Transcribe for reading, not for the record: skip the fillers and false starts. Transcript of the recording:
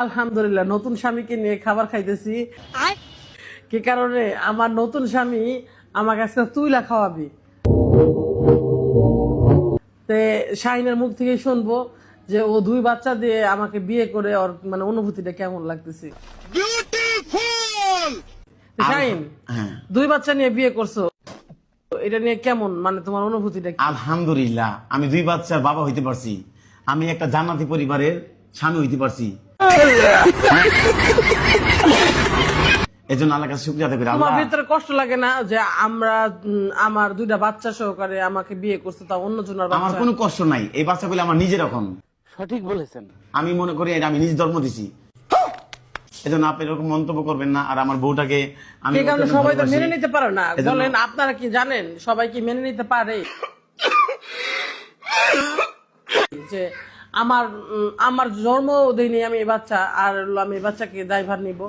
আলহামদুলিল্লাহ নতুন স্বামীকে নিয়ে খাবার খাইতেছি। কি কারণে? আমার নতুন স্বামী আমাকে আজকে তুইলা খাওয়াবি। তে শাহিনের মুখ থেকে শুনবো যে ও দুই বাচ্চা দিয়ে আমাকে বিয়ে করে ওর মানে অনুভূতিটা কেমন লাগতেছে। শাহিন, হ্যাঁ, দুই বাচ্চা নিয়ে বিয়ে করছো, এটা নিয়ে কেমন মানে তোমার অনুভূতিটা কি? আলহামদুলিল্লাহ আমি দুই বাচ্চার বাবা হইতে পারছি। আমি একটা জান্নাতি পরিবারের স্বামী হইতে পারছি। এজন্য আল্লাহর কাছে শুকরিয়া আদায় করি। তোমার আল্লাহ, ভিতরে কষ্ট লাগে না যে আমার দুইটা বাচ্চা সহকারে আমাকে বিয়ে করছে, তা অন্যজনের আমার বাচ্চা? কোনো কষ্ট নাই, এই বাচ্চাগুলো আমার নিজের এখন। সঠিক বলেছেন। আমি মনে করি এটা আমি নিজ ধর্ম দিছি, এজন্য আপনি এরকম মন্তব্য করবেন না। আর আমার বউটাকে আমি সেই কারণে অত্যন্ত সবাই তো ভালোবাসি। মেনে নিতে পারে না। এজন্য- বলেন, আপনারা কি জানেন সবাই কি মেনে নিতে পারে যে আমার জন্ম দিনে আমি এই বাচ্চা, আর হলো আমি এই বাচ্চাকে দায়ভার নিব?